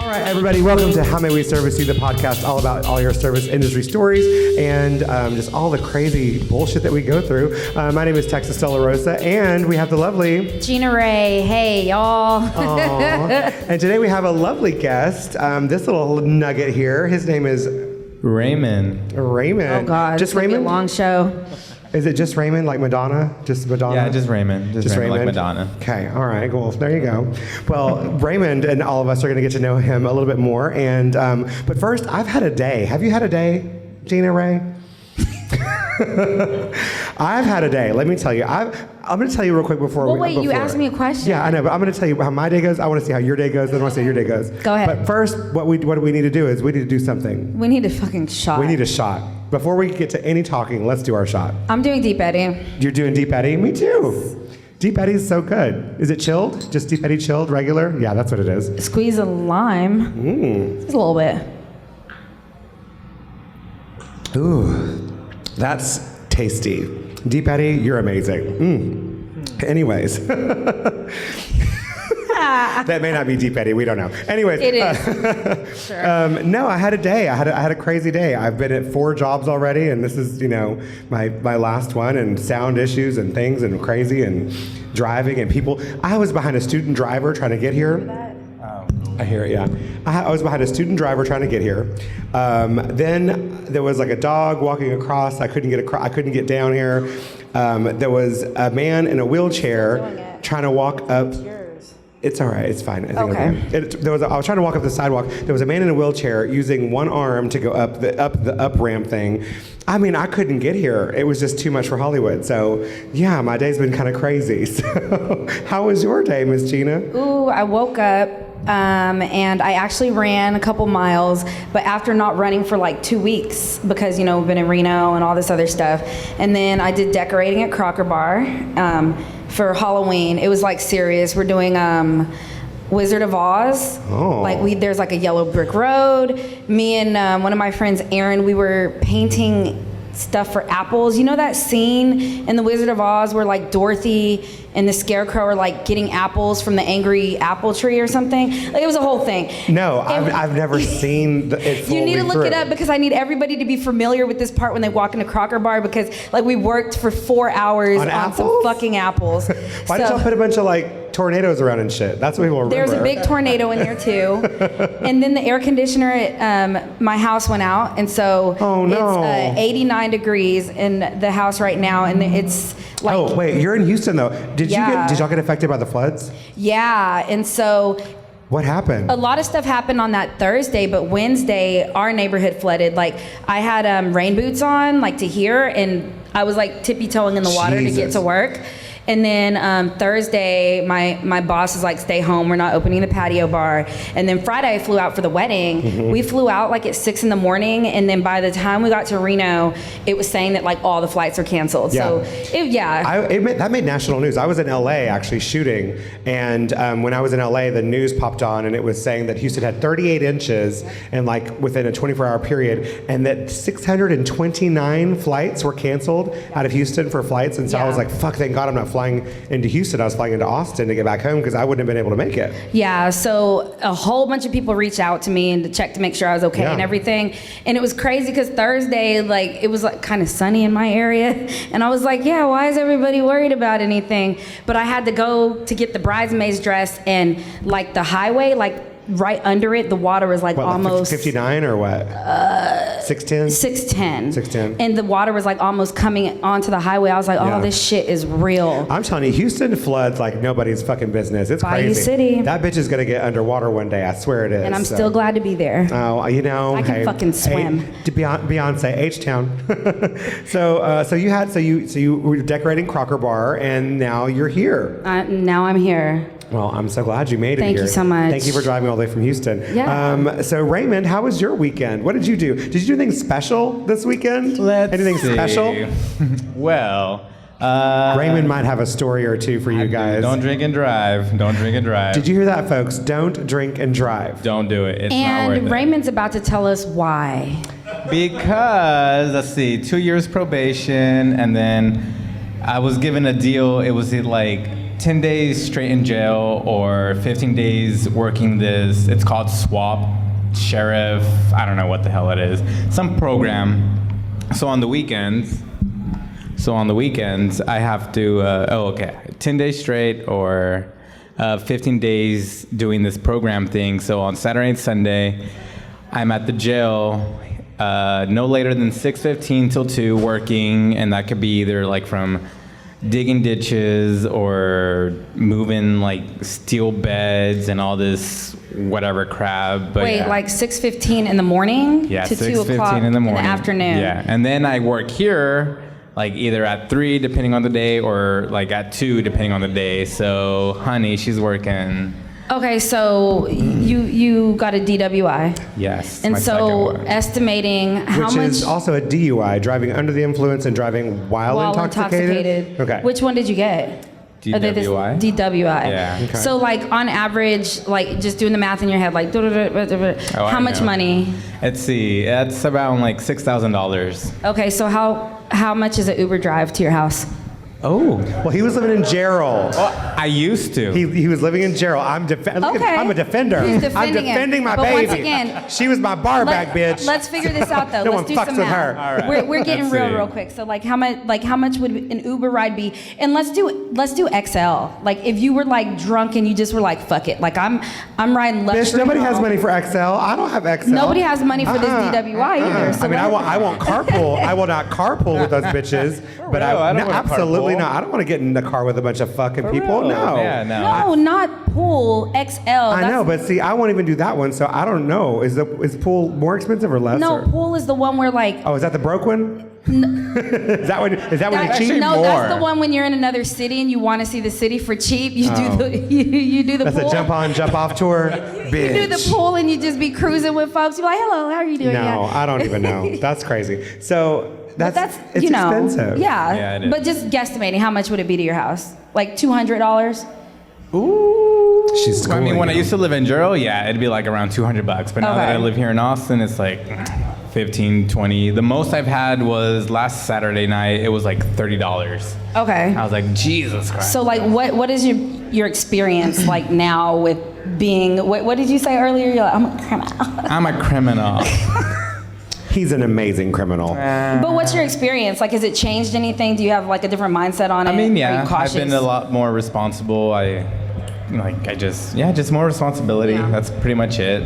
All right, everybody, welcome to How May We Service You, the podcast all about all your service industry stories and just all the crazy bullshit that we go through. My name is Texas De La Rosa, and we have the lovely Gina Ray. Hey, y'all. And today we have a lovely guest. This little nugget here, his name is Raymond. Raymond. Oh, God. Just it's gonna be Raymond? a long show. Is it just Raymond, like Madonna? Just Madonna? Yeah, just Raymond. Just Raymond, like Madonna. Okay, all right, cool. There you go. Well, Raymond and all of us are going to get to know him a little bit more. And but first, I've had a day. Have you had a day, Gina Ray? I've had a day. Let me tell you. I'm going to tell you real quick before. Well, wait, you asked me a question. Yeah, I know, but I'm going to tell you how my day goes. I want to see how your day goes. Then I want to see how your day goes. Go ahead. But first, what we need to do is we need to do something. We need a fucking shot. We need a shot. Before we get to any talking, let's do our shot. I'm doing Deep Eddy. You're doing Deep Eddy? Me too. Deep Eddy's so good. Is it chilled? Just Deep Eddy chilled, regular? Yeah, that's what it is. Squeeze a lime. Just a little bit. Ooh, that's tasty. Deep Eddy, you're amazing. Anyways. That may not be Deep Eddy. We don't know. Anyways. It is. Sure. No, I had a day. I had a crazy day. I've been at 4 jobs already, and this is, my last one, and sound issues and things and crazy and driving and people. I was behind a student driver trying to get here. I hear it, yeah. I was behind a student driver trying to get here. Then there was like a dog walking across. I couldn't get down here. There was a man in a wheelchair trying to walk up. It's all right. It's fine. I think Okay. I was trying to walk up the sidewalk. There was a man in a wheelchair using one arm to go up the ramp thing. I mean, I couldn't get here. It was just too much for Hollywood. So, yeah, my day's been kind of crazy. So, how was your day, Miss Gina? Ooh, I woke up and I actually ran a couple miles, but after not running for like 2 weeks because, we've been in Reno and all this other stuff. And then I did decorating at Crocker Bar for Halloween. It was like serious. We're doing Wizard of Oz. Oh. There's like a yellow brick road. Me and one of my friends, Aaron, we were painting stuff for apples. You know that scene in the Wizard of Oz where like Dorothy and the Scarecrow are like getting apples from the angry apple tree or something? Like, it was a whole thing. No, I've never seen it fully. You need to look through. it up because I need everybody to be familiar with this part when they walk into Crocker Bar because like we worked for 4 hours on some fucking apples. Why did y'all put a bunch of like tornadoes around and shit? That's what people remember. There's a big tornado in there too. And then the air conditioner at my house went out, and so it's 89 degrees in the house right now, and it's like. Oh wait, you're in Houston though. Did y'all get affected by the floods? Yeah, and so. What happened? A lot of stuff happened on that Thursday, but Wednesday our neighborhood flooded. Like I had rain boots on, like to here, and I was like tippy-toeing in the water to get to work. And then Thursday, my boss was like, stay home, we're not opening the patio bar. And then Friday, I flew out for the wedding. Mm-hmm. We flew out like at 6 a.m, and then by the time we got to Reno, it was saying that like all the flights are canceled. Yeah. So, that made national news. I was in LA actually shooting, and when I was in LA, the news popped on, and it was saying that Houston had 38 inches and like within a 24-hour period, and that 629 flights were canceled out of Houston for flights. And so I was like, fuck, thank God I'm not flying into Houston. I was flying into Austin to get back home because I wouldn't have been able to make it. Yeah, so a whole bunch of people reached out to me and to check to make sure I was okay and everything. And it was crazy because Thursday, like, it was like kind of sunny in my area. And I was like, yeah, why is everybody worried about anything? But I had to go to get the bridesmaid's dress, and like the highway, like right under it, the water was like almost 59 or what? 610? 610. 610. And the water was like almost coming onto the highway. I was like, oh, this shit is real. I'm telling you, Houston floods like nobody's fucking business. It's Bayou crazy. City. That bitch is gonna get underwater one day. I swear it is. And I'm still glad to be there. Oh, I can fucking swim. Beyonce, H-Town. So you were decorating Crocker Bar, and now you're here. Now I'm here. Well, I'm so glad you made it here. Thank you so much. Thank you for driving all the way from Houston. Yeah. So Raymond, how was your weekend? What did you do? Did you do anything special this weekend? Anything special? Well, Raymond might have a story or two for you guys. Don't drink and drive. Don't drink and drive. Did you hear that, folks? Don't drink and drive. Don't do it. It's not worth it. And Raymond's about to tell us why. Because, let's see, 2 years probation, and then I was given a deal. It was like 10 days straight in jail or 15 days working this, it's called SWAP, Sheriff, I don't know what the hell it is, some program. So on the weekends, I have to, 10 days straight or 15 days doing this program thing. So on Saturday and Sunday, I'm at the jail no later than 6:15 till 2 working, and that could be either like from digging ditches or moving like steel beds and all this whatever crap. But Wait, like 6:15 in the morning yeah, to 2 o'clock in the morning. in the afternoon. Yeah, and then I work here like either at 3 depending on the day or like at 2 depending on the day. So honey, she's working. Okay, so you got a DWI. Yes. And my so second one. estimating how Which much is also a DUI, driving under the influence and driving while intoxicated. Okay. Which one did you get? Are they this- DWI? DWI. Yeah. Okay. So like on average, like just doing the math in your head, like Oh, how I much know. money? Let's see. That's around like $6,000. Okay, so how much is an Uber drive to your house? Oh. Well, he was living in Gerald. I used to. He was living in Gerald. I'm Okay. I'm a defender. He's I'm defending him. defending my But baby. once again, she was my bar back bitch. Let's figure this out though. No Let's one do fucks some with math. her. All right. We're getting Let's see. real quick. So like how much would an Uber ride be? And let's do XL. Like if you were like drunk and you just were like fuck it. Like I'm riding luxury. Bitch, nobody has home. money for XL. I don't have XL. Nobody has money for this DWI either. So I mean, I won't carpool. I will not carpool with those bitches. But real, I don't no, wanna absolutely carpool. not. I don't want to get in the car with a bunch of fucking people. real. No. Yeah, no. No, not pool XL. I know, but see, I won't even do that one, so I don't know. Is pool more expensive or less? No, or- pool is the one where like Oh, is that the broke one? is that when you That- cheat? no, more. that's the one when you're in another city and you want to see the city for cheap. You you do the That's pool. a jump on, jump off tour. You Bitch. do the pool and you just be cruising with folks. You're like, hello, how are you doing? No, Yeah. I don't even know. That's crazy. So But that's it's you know, expensive. Yeah, Yeah, it is. but just guesstimating, how much would it be to your house? Like $200? Ooh. She's I mean, schooling when I you. used to live in Gerald, yeah, it'd be like around $200. But now that Okay. I live here in Austin, it's like 15, 20. The most I've had was last Saturday night. It was like $30. Okay. I was like, Jesus Christ. So like, what is your experience like now with being? What did you say earlier? You're like, I'm a criminal. I'm a criminal. He's an amazing criminal. But what's your experience? Like, has it changed anything? Do you have like a different mindset on it? I mean, Are yeah, you cautious? I've been a lot more responsible. Just more responsibility. Yeah. That's pretty much it.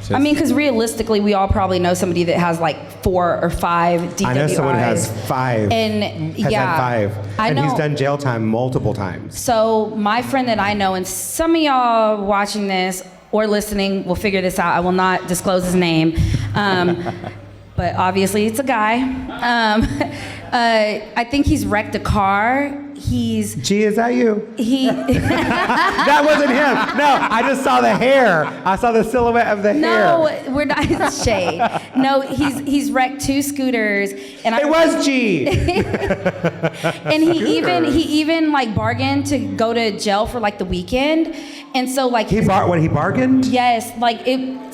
I mean, because realistically, we all probably know somebody that has like 4 or 5 DWIs. I know someone who has 5. And has yeah, had 5. I and know. he's done jail time multiple times. So my friend that I know, and some of y'all watching this or listening will figure this out. I will not disclose his name. But obviously it's a guy. I think he's wrecked a car. Gee, is that you? He That wasn't him. No, I just saw the hair. I saw the silhouette of the no, hair. we're not. It's shade. No, he's wrecked 2 scooters, and It was G. and he even like bargained to go to jail for like the weekend, and so like He bargained? yes, like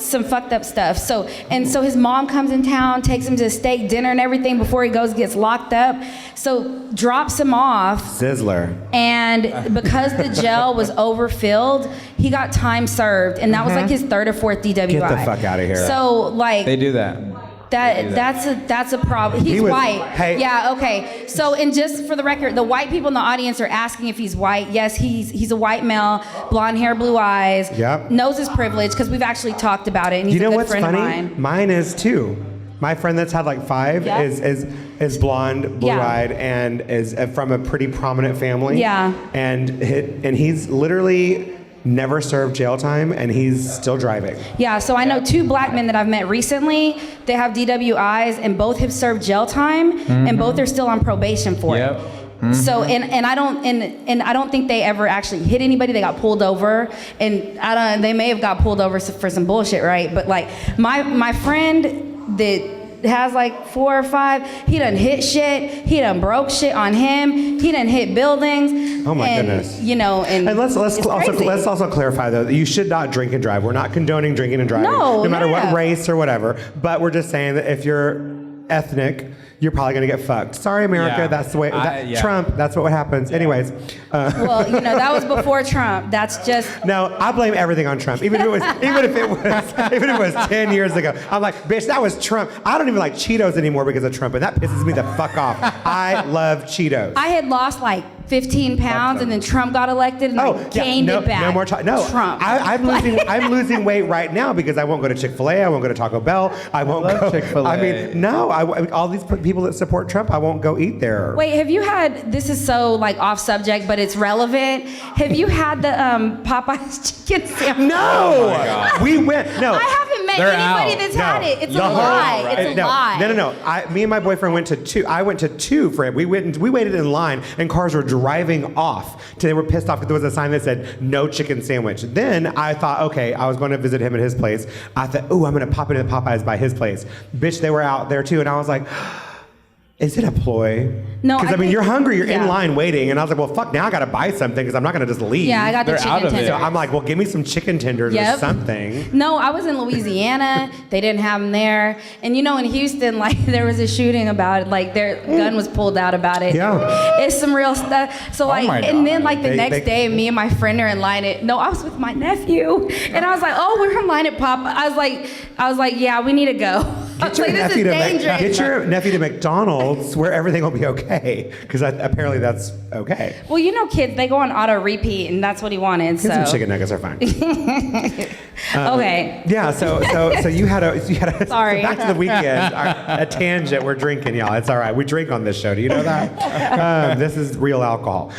some fucked up stuff. So his mom comes in town, takes him to a steak dinner and everything before he gets locked up. So drops him off. Sizzler. And because the jail was overfilled, he got time served, and that was like his 3rd or 4th DWI. Get the fuck outta here. So like They do that. that's a problem. He's He was- white. hey- Yeah, okay. So and just for the record, the white people in the audience are asking if he's white. Yes, he's a white male, blonde hair, blue eyes. Yep. Knows his privilege because we've actually talked about it, and he's You know a good what's friend funny? of mine. Mine is too. My friend that's had like 5 Yeah. is blonde, blue-eyed, and is from a pretty prominent family. Yeah. And he's literally never served jail time, and he's still driving. Yeah, so I know 2 black men that I've met recently. They have DWIs, and both have served jail time, and both are still on probation for Yep. it. So and I don't think they ever actually hit anybody. They got pulled over, and they may have got pulled over for some bullshit, right? But like my friend that has like 4 or 5, he done hit shit, he done broke shit on him, he done hit buildings. Oh my and, goodness. You know, and let's it's crazy. also clarify though that you should not drink and drive. We're not condoning drinking and driving, No, no matter no. what race or whatever. But we're just saying that if you're ethnic, you're probably gonna get fucked. Sorry, America. Yeah. That's the way. Trump. That's what happens. Anyways. Well, that was before Trump. That's just. No, I blame everything on Trump. Even if it was 10 years ago. I'm like, bitch, that was Trump. I don't even like Cheetos anymore because of Trump, and that pisses me the fuck off. I love Cheetos. I had lost like 15 pounds, and then Trump got elected, and I gained it back. No more Trump. I'm losing weight right now because I won't go to Chick-fil-A. I won't go to Taco Bell. I won't go. Chick-fil-A. I mean, no. All these people that support Trump, I won't go eat there. Wait, have you had? This is so like off subject, but it's relevant. Have you had the Popeyes chicken sandwich? No. Oh We went. No. I haven't met anybody that's had it. It's a lie. It's a lie. No. Me and my boyfriend went to two. I went to two for it. We waited in line, and cars were driving off. They were pissed off because there was a sign that said no chicken sandwich. Then I thought, okay, I was going to visit him at his place. I thought, oh, I'm going to pop into the Popeyes by his place. Bitch, they were out there too, and I was like, is it a ploy? No, because I mean, you're hungry, you're in line waiting, and I was like, well, fuck, now I got to buy something because I'm not going to just leave. Yeah, I got the chicken tenders. So I'm like, well, give me some chicken tenders or something. No, I was in Louisiana. They didn't have them there. And in Houston, like, there was a shooting about it. Like, their gun was pulled out about it. Yeah. It's some real stuff. So, like, and then, like, the next day, me and my friend are in line I was with my nephew. And I was like, oh, we're in line at Pop. I was like, yeah, we need to go. Get your nephew to McDonald's where everything will be okay. Because apparently that's okay. Well, kids, they go on auto repeat, and that's what he wanted. So some chicken nuggets are fine. Okay. Yeah. So you had a Sorry. back to the weekend. A tangent. We're drinking, y'all. It's all right. We drink on this show. Do you know that? This is real alcohol.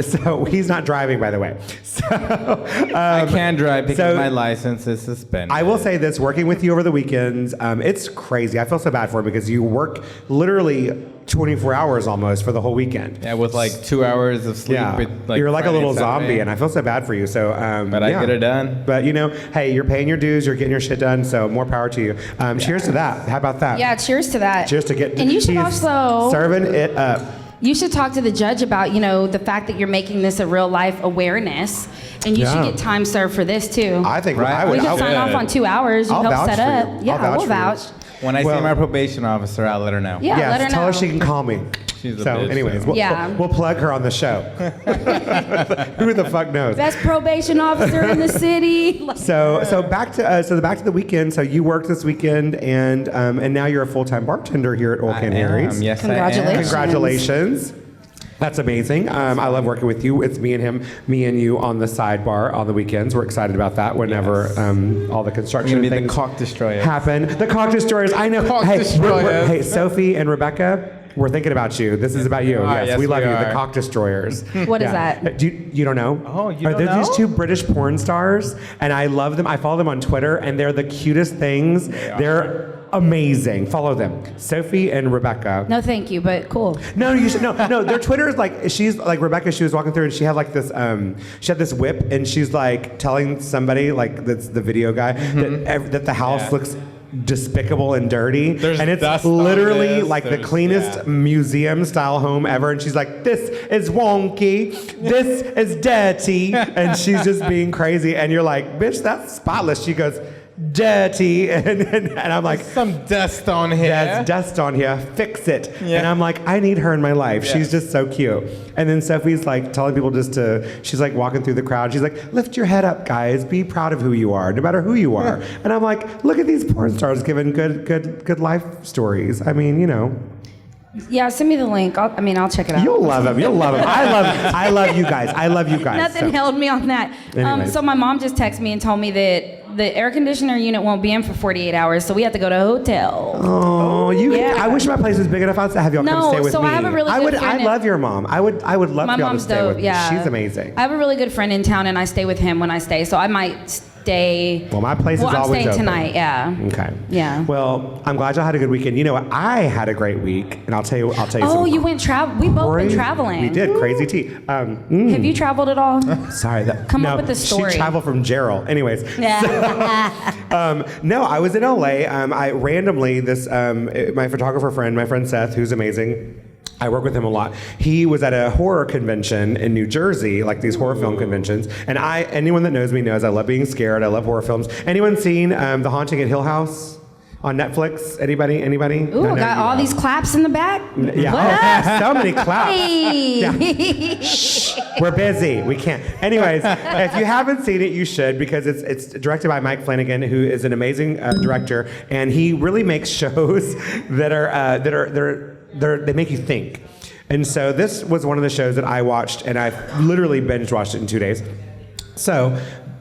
So he's not driving, by the way. So I can drive because my license is suspended. I will say this: working with you over the weekends, it's crazy. I feel so bad for him because you work literally 24 hours almost for the whole weekend. Yeah, with like 2 hours of sleep. Yeah. Like you're like Friday, a little Saturday. zombie, and I feel so bad for you. So, but I get it done. But hey, you're paying your dues, you're getting your shit done. So more power to you. Cheers to that. How about that? Yeah, cheers to that. Cheers to get. And you should also serving it up. You should talk to the judge about, the fact that you're making this a real life awareness, and you should get time served for this too. I think Right. We can sign off on 2 hours. You I'll help vouch set for up. you. Yeah, I'll we'll vouch vouch. When I see my probation officer, I'll let her know. Yeah, let her know. Tell her she can call me. She's a so, bitch, anyways, so. we'll plug her on the show. Who the fuck knows? Best probation officer in the city. So back to the weekend. So you worked this weekend, and now you're a full-time bartender here at Old Canaries. Yes, Congratulations. I am. Congratulations. That's amazing. I love working with you. It's me and you on the sidebar on the weekends. We're excited about that whenever all the construction You're gonna be things the cock destroyer. happen. The cock destroyers. I know. Cock Hey, destroyers. hey, Sophie and Rebecca. We're thinking about you. This is about you. Yes, we love you. The cock destroyers. What is that? You don't know? Oh, you don't They're know? these two British porn stars, and I love them. I follow them on Twitter, and they're the cutest things. They're amazing. Follow them, Sophie and Rebecca. No, thank you, but cool. No, you should. No. Their Twitter is like she's like Rebecca. She was walking through, and she had like this. She had this whip, and she's like telling somebody like that's the video guy that the house looks despicable and dirty. There's and it's dust on literally this. like the cleanest museum style home ever. And she's like, this is wonky, this is dirty, and she's just being crazy. And you're like, bitch, that's spotless. She goes, dirty, and I'm like, Some dust on here. there's dust on here, fix it. Yeah. And I'm like, I need her in my life. Yeah. She's just so cute. And then Sophie's like telling people she's like walking through the crowd. She's like, lift your head up, guys. Be proud of who you are, no matter who you are. And I'm like, look at these porn stars giving good life stories. I mean, Yeah, send me the link. I'll check it out. You'll love them. I love you guys. I love you guys. Nothing held me on that. Anyways. So my mom just texted me and told me that the air conditioner unit won't be in for 48 hours, so we have to go to a hotel. Oh, I wish my place was big enough. I'd have y'all come stay with so me. I have a really good friend. I love your mom. I would love My y'all to mom's stay dope. with me. Yeah, She's amazing. I have a really good friend in town, and I stay with him when I stay. So I might stay. Well, my place is I'm always staying open. tonight. Yeah. Okay. Yeah. Well, I'm glad y'all had a good weekend. You know what? I had a great week, and I'll tell you. Oh, some you went travel. We both been crazy- traveling. We did crazy tea. Have you traveled at all? Sorry. Come up with the story. She traveled from Gerald. Anyways. Yeah. No, I was in LA. I randomly my photographer friend, my friend Seth, who's amazing. I work with him a lot. He was at a horror convention in New Jersey, like these horror film conventions. And anyone that knows me knows I love being scared. I love horror films. Anyone seen The Haunting at Hill House? On Netflix, anybody? Ooh, No, got all these claps in the back. Yeah, What up? so many claps. Hey. Yeah. Shh, we're busy. We can't. Anyways, if you haven't seen it, you should, because it's directed by Mike Flanagan, who is an amazing director, and he really makes shows they make you think. And so this was one of the shows that I watched, and I literally binge watched it in 2 days. So,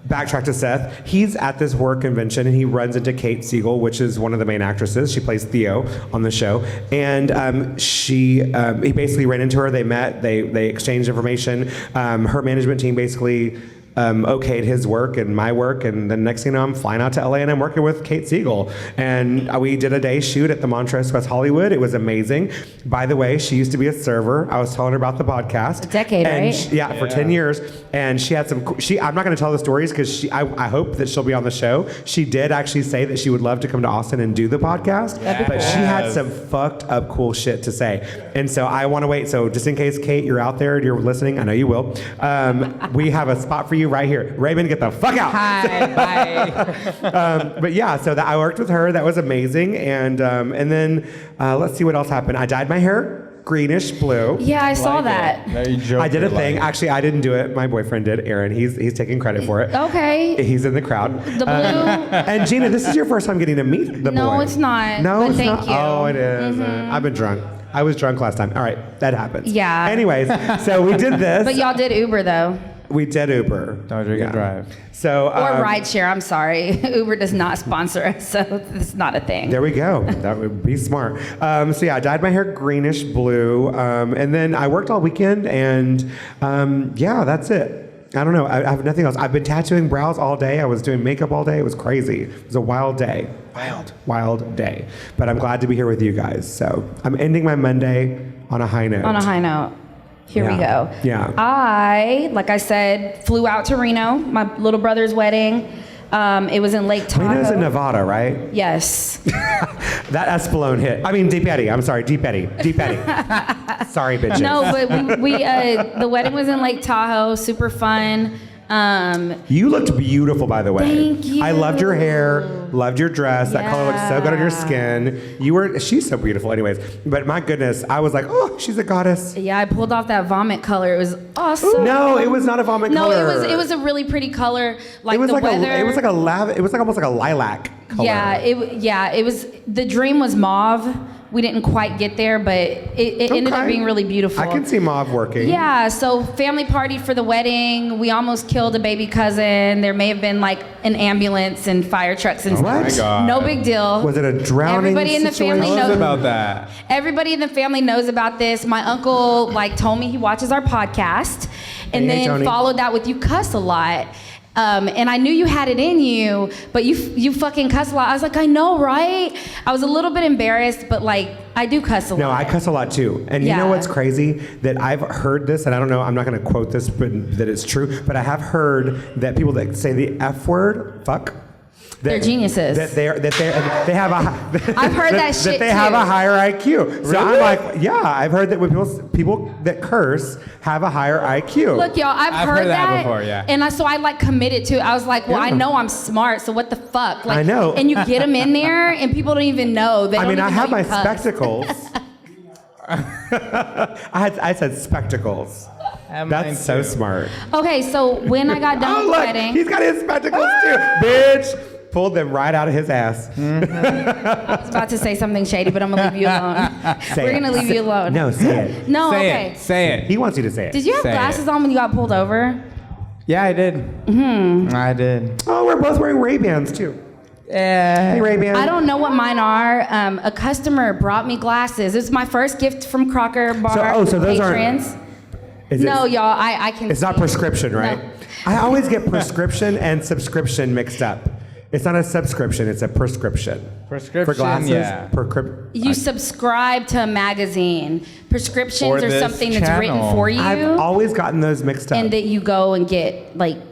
backtrack to Seth. He's at this horror convention and he runs into Kate Siegel, which is one of the main actresses. She plays Theo on the show, and he basically ran into her. They met. They exchanged information. Her management team basically okayed his work and my work, and the next thing you know, I'm flying out to LA and I'm working with Kate Siegel, and we did a day shoot at the Montrose West Hollywood. It was amazing. By the way, she used to be a server. I was telling her about the podcast. A decade, and right? For 10 years, and she had some. I'm not going to tell the stories because I hope that she'll be on the show. She did actually say that she would love to come to Austin and do the podcast, but she had some fucked up cool shit to say, and so I want to wait. So just in case, Kate, you're out there and you're listening, I know you will. We have a spot for you right here. Raymond, get the fuck out. Hi, bye. But yeah, so I worked with her. That was amazing. And then let's see what else happened. I dyed my hair greenish blue. Yeah, I saw that. No, you joke. I did a thing. Actually, I didn't do it. My boyfriend did. Aaron. He's taking credit for it. Okay. He's in the crowd. The blue. And Gina, this is your first time getting to meet the boy. No, it's not. No, but it's thank not. you. Oh, it is. I've been drunk. I was drunk last time. All right, that happens. Yeah. Anyways, so we did this. But y'all did Uber though. We did Uber. Don't drink and drive. So Or rideshare, I'm sorry. Uber does not sponsor us, so it's not a thing. There we go. That would be smart. So yeah, I dyed my hair greenish blue, and then I worked all weekend, and yeah, that's it. I don't know. I have nothing else. I've been tattooing brows all day. I was doing makeup all day. It was crazy. It was a wild day. Wild day. But I'm glad to be here with you guys. So I'm ending my Monday on a high note. On a high note. Here we go. Yeah. I, like I said, flew out to Reno, my little brother's wedding. It was in Lake Tahoe. Reno's in Nevada, right? Yes. That Espelon hit. I mean, Deep Eddy. I'm sorry, Deep Eddy. Sorry, bitches. No, but we the wedding was in Lake Tahoe, super fun. You looked beautiful, by the way. Thank you. I loved your hair, loved your dress. That color looked so good on your skin. She's so beautiful anyways. But my goodness, I was like, oh, she's a goddess. Yeah, I pulled off that vomit color. It was awesome. Ooh, no, it was not a vomit color. No, it was a really pretty color. Like it was the like weather. it was like almost like a lilac color. Yeah, it was. The dream was mauve. We didn't quite get there, but it ended up being really beautiful. I can see mauve working. Yeah, so family partied for the wedding. We almost killed a baby cousin. There may have been like an ambulance and fire trucks and stuff. Oh my God. No big deal. Was it a drowning Everybody in the family Tell us knows about that. Everybody in the family knows about this. My uncle told me he watches our podcast, and Hey, then Tony. followed that with you cuss a lot. And I knew you had it in you, but you fucking cuss a lot. I was like, I know, right? I was a little bit embarrassed, but I do cuss a lot. No, I cuss a lot too. And you know what's crazy? That I've heard this, and I don't know, I'm not going to quote this, but that it's true, but I have heard that people that say the F word, fuck, they're geniuses. They have a. I've heard that shit That they too. have a higher IQ. So I'm Really? like, yeah, I've heard that when people that curse have a higher IQ. Look, y'all, I've heard that before, yeah. And so I committed to it. I was like, well, I Yeah. know I'm smart, so what the fuck? I know. And you get them in there, and people don't even know. They I don't mean, I even have know my you cuss. spectacles. I said spectacles. That's so smart. Okay, so when I got done Oh, with the look, wedding, he's got his spectacles too. Bitch. Pulled them right out of his ass. I was about to say something shady, but I'm gonna leave you alone. We're gonna leave you alone. No, say it. No, Say okay. it. Say it. He wants you to say it. Did you have Say it. glasses on when you got pulled over? Yeah, I did. I did. Oh, we're both wearing Ray-Bans too. Yeah. Hey, Ray-Ban. I don't know what mine are. A customer brought me glasses. It's my first gift from Crocker Bar. So those aren't- patrons. Is it- No, y'all, I can. It's not see. prescription, right? No. I always get prescription and subscription mixed up. It's not a subscription, it's a prescription. Prescription, For glasses? yeah. You subscribe to a magazine. Prescriptions Or are this something that's written channel. for you, I've always gotten those mixed up. and that you go and get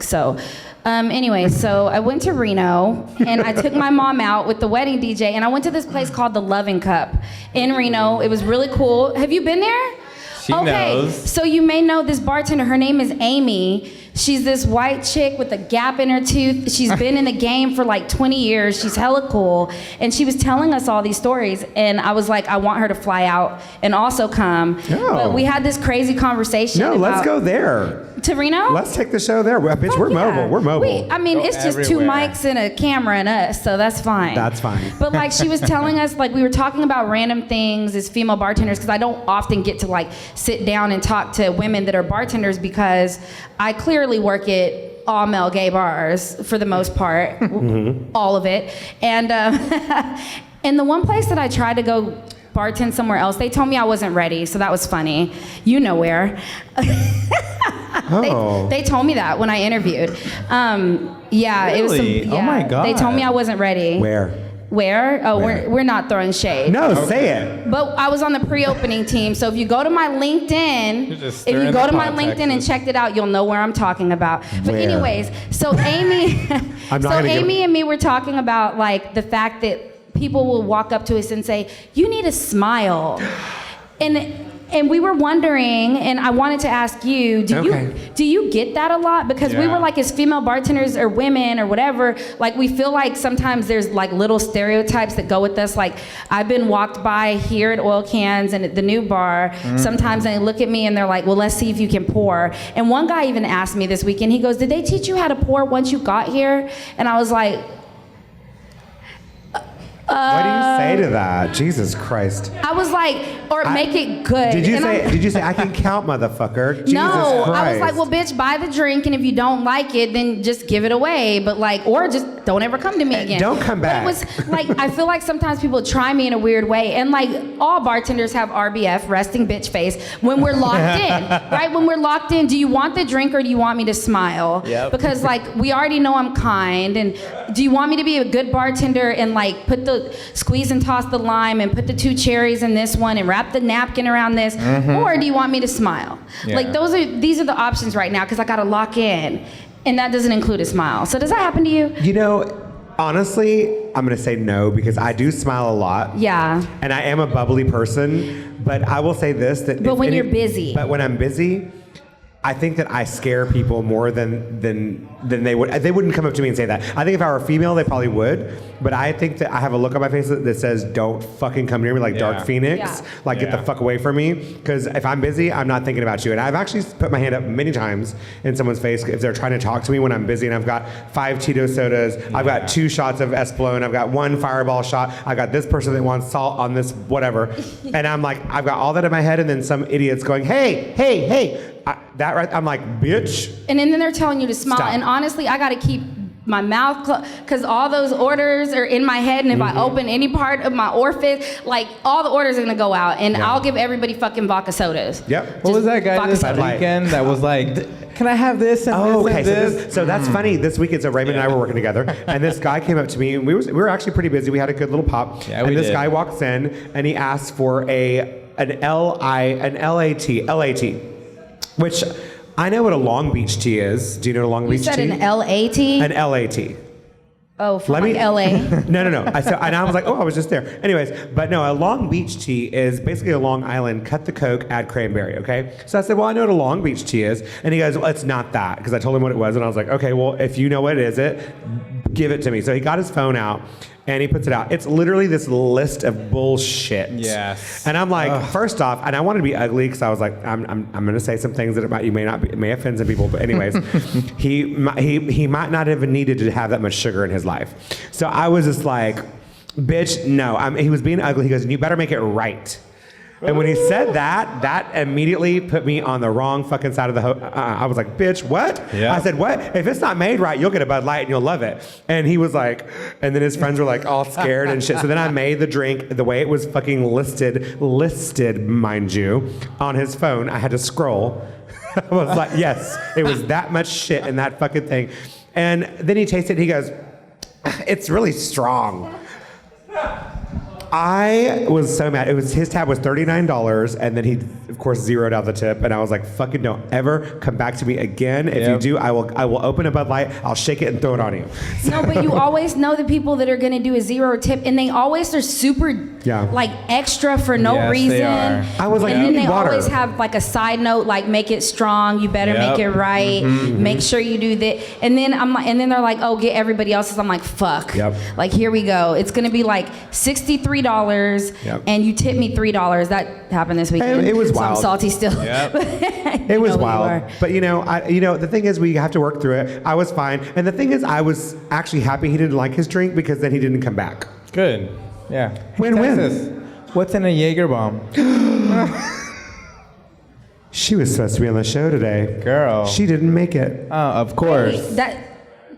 so. Anyway, so I went to Reno and I took my mom out with the wedding DJ, and I went to this place called the Loving Cup in Reno. It was really cool. Have you been there? She knows. So you may know this bartender. Her name is Amy. She's this white chick with a gap in her tooth. She's been in the game for like 20 years. She's hella cool. And she was telling us all these stories. And I was like, I want her to fly out and also come. Oh. But we had this crazy conversation. No, let's go there. To Reno? Let's take the show there. Bitch, we're mobile. We're mobile. It's just two mics and a camera and us, so that's fine. That's fine. But like she was telling us, like we were talking about random things as female bartenders, because I don't often get to like sit down and talk to women that are bartenders because I clearly work at all male gay bars for the most part, all of it. And and the one place that I tried to go bartend somewhere else, they told me I wasn't ready, so that was funny. You know where. They told me that when I interviewed. Yeah, really? It was some, yeah, oh my God. They told me I wasn't ready. Where? Oh, Where? we're not throwing shade. No, say it. But I was on the pre-opening team, so if you go to my LinkedIn, and checked it out, you'll know where I'm talking about. But anyways, so Amy, Amy and me were talking about like the fact that people will walk up to us and say, "You need a smile," and we were wondering, and I wanted to ask you, do you get that a lot? Because we were like, as female bartenders or women or whatever, like we feel like sometimes there's like little stereotypes that go with us. Like I've been walked by here at Oil Cans and at the new bar, sometimes they look at me and they're like, well, let's see if you can pour. And one guy even asked me this weekend, he goes, did they teach you how to pour once you got here? And I was like, what do you say to that? Jesus Christ. I was like, make it good. Did you say I can count, motherfucker? Jesus no, Christ. I was like, well, bitch, buy the drink, and if you don't like it, then just give it away. But like, or just don't ever come to me again. Don't come back. But it was like, I feel like sometimes people try me in a weird way, and like all bartenders have RBF, resting bitch face, when we're locked in, right? When we're locked in, do you want the drink or do you want me to smile? Yep. Because like we already know I'm kind, and do you want me to be a good bartender and like squeeze and toss the lime and put the 2 cherries in this one and wrap the napkin around this, or do you want me to smile? Yeah. Like these are the options right now because I gotta lock in, and that doesn't include a smile. So does that happen to you? You know, honestly, I'm gonna say no because I do smile a lot. Yeah. And I am a bubbly person, but I will say this that. But when you're busy. But when I'm busy, I think that I scare people more than they would. They wouldn't come up to me and say that. I think if I were a female, they probably would. But I think that I have a look on my face that says, "Don't fucking come near me," like Dark Phoenix. Yeah. Get the fuck away from me. Because if I'm busy, I'm not thinking about you. And I've actually put my hand up many times in someone's face if they're trying to talk to me when I'm busy. And I've got 5 Tito sodas. I've got 2 shots of Esplone. I've got 1 Fireball shot. I got this person that wants salt on this whatever. And I'm like, I've got all that in my head. And then some idiot's going, "Hey, hey, hey." I'm like, bitch. And then they're telling you to smile. Stop. And honestly, I gotta keep my mouth closed because all those orders are in my head, and if I open any part of my orifice, like all the orders are gonna go out, and I'll give everybody fucking vodka sodas. Yep. What was that guy this soda. weekend that was like, can I have this and this and this? So that's funny. This weekend, so Raymond and I were working together, and this guy came up to me, and we were actually pretty busy. We had a good little pop, Yeah, and we this did. guy walks in, and he asks for an LAT, which I know what a Long Beach tea is. Do you know what a Long Beach tea? You said an LAT? An LAT. Oh, from like LA. No. And I was like, I was just there. Anyways, but no, a Long Beach tea is basically a Long Island, cut the Coke, add cranberry, okay? So I said, well, I know what a Long Beach tea is. And he goes, well, it's not that. Because I told him what it was, and I was like, okay, well, if you know what it is, give it to me. So he got his phone out, and he puts it out. It's literally this list of bullshit. Yes. And I'm like, first off, and I wanted to be ugly because I was like, I'm going to say some things that it may offend some people, but anyways, he might not have needed to have that much sugar in his life. So I was just like, bitch, no. He was being ugly. He goes, you better make it right. And when he said that, that immediately put me on the wrong fucking side of the I was like, bitch, what? Yeah. I said, what? If it's not made right, you'll get a Bud Light and you'll love it. And he was like, and then his friends were like all scared and shit. So then I made the drink the way it was fucking listed, mind you, on his phone. I had to scroll. I was like, yes, it was that much shit in that fucking thing. And then he tasted it, he goes, it's really strong. I was so mad. His tab was $39, and then he, of course, zeroed out the tip. And I was like, "Fucking don't ever come back to me again. If you do, I will open a Bud Light. I'll shake it and throw it on you." No, but you always know the people that are gonna do a zero tip, and they always are super like extra for no reason. They are. I was like, and then "You need they water." always have like a side note, like make it strong. You better make it right. Make sure you do that. And then I'm like, and then they're like, "Oh, get everybody else's." I'm like, "Fuck." Yep. Like here we go. It's gonna be like $63, and you tip me $3. That happened this weekend. It was so wild. I'm salty still. Yep. It was know who you wild. are. But the thing is, we have to work through it. I was fine, and the thing is, I was actually happy he didn't like his drink because then he didn't come back. Good. Yeah. Win-win. Texas, what's in a Jaeger bomb? She was supposed to be on the show today. Girl. She didn't make it. Oh, of course.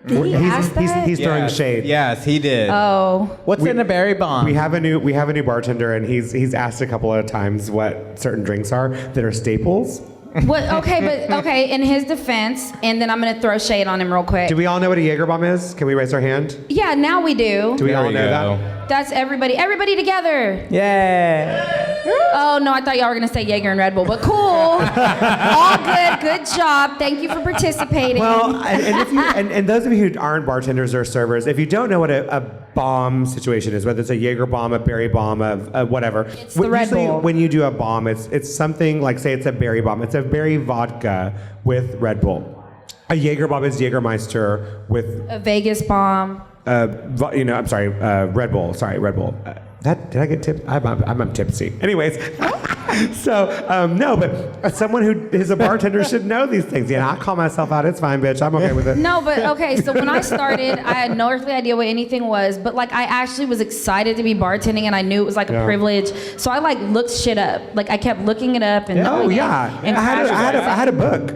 Did he ask that? He's throwing shade. Yes, he did. Oh. What's in a berry bomb? We have a new bartender, and he's asked a couple of times what certain drinks are that are staples. What? Okay, in his defense, and then I'm gonna throw shade on him real quick. Do we all know what a Jaeger bomb is? Can we raise our hand? Yeah, now we do. Do we There all we know go. that? That's everybody. Everybody together. Yeah. Oh no, I thought y'all were gonna say Jaeger and Red Bull, but cool. All good. Good job. Thank you for participating. Well, and those of you who aren't bartenders or servers, if you don't know what a bomb situation is, whether it's a Jaeger bomb, a berry bomb, a whatever. It's the Red usually Bull. when you do a bomb, it's something like, say it's a berry bomb. It's a berry vodka with Red Bull. A Jaeger bomb is Jägermeister with a Vegas bomb. I'm sorry, Red Bull. Sorry, Red Bull. Did I get tipped? I'm tipsy. Anyways, so no, but someone who is a bartender should know these things. Yeah, I call myself out. It's fine, bitch. I'm okay with it. No, but okay. So when I started, I had no earthly idea what anything was, but like I actually was excited to be bartending, and I knew it was like a privilege. So I like looked shit up. Like I kept looking it up and Oh knowing yeah, it and I had a book.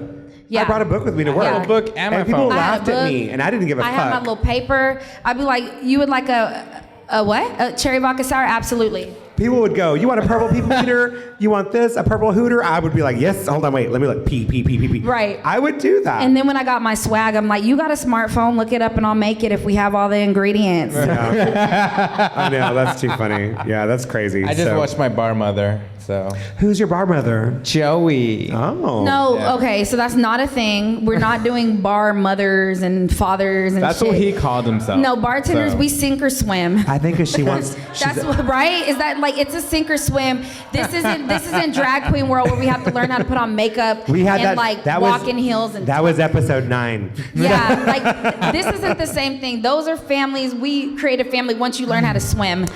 Yeah. I brought a book with me to work. Yeah. A book and my people phone. laughed I had a at me, book. and I didn't give a I fuck. had my little paper. I'd be like, "You would like a what? A cherry vodka sour? Absolutely." People would go, "You want a purple people eater? You want this? A purple hooter?" I would be like, "Yes." Hold on, wait. Let me look. P. Right. I would do that. And then when I got my swag, I'm like, "You got a smartphone? Look it up, and I'll make it if we have all the ingredients." Yeah. I know, that's too funny. Yeah, that's crazy. I just watched my bar mother, so. Who's your bar mother? Joey. Oh. No, Yeah. okay, so that's not a thing. We're not doing bar mothers and fathers and That's shit. what he called himself. No, bartenders, so. we sink or swim. I think if she wants. That's what, right? Is that like it's a sink or swim? This isn't drag queen world where we have to learn how to put on makeup We had and that walk was, in heels and that was episode 9. yeah, like this isn't the same thing. Those are families. We create a family once you learn how to swim.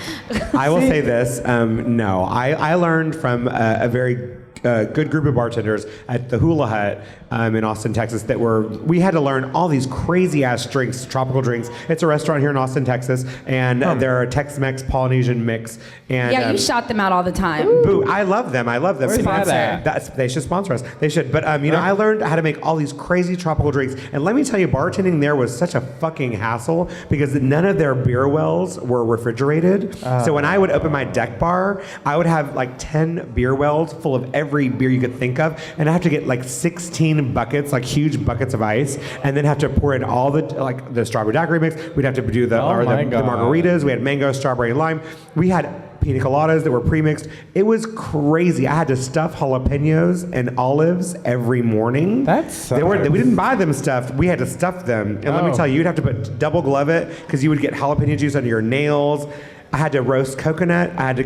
I will say this. No, I learned from a very good group of bartenders at the Hula Hut in Austin, Texas, we had to learn all these crazy ass drinks, tropical drinks. It's a restaurant here in Austin, Texas, and they're a Tex-Mex Polynesian mix. And Yeah, you shout them out all the time. Boo, I love them. Where's that at? They should sponsor us. They should. But I learned how to make all these crazy tropical drinks. And let me tell you, bartending there was such a fucking hassle because none of their beer wells were refrigerated. So when I would open my deck bar, I would have like 10 beer wells full of every beer you could think of, and I have to get like 16 buckets, like huge buckets of ice, and then have to pour in all the strawberry daiquiri mix. We'd have to do the margaritas. We had mango, strawberry, lime. We had pina coladas that were pre-mixed. It was crazy. I had to stuff jalapenos and olives every morning. We didn't buy them stuffed. We had to stuff them. And let me tell you, you'd have to double glove it because you would get jalapeno juice under your nails. I had to roast coconut. I had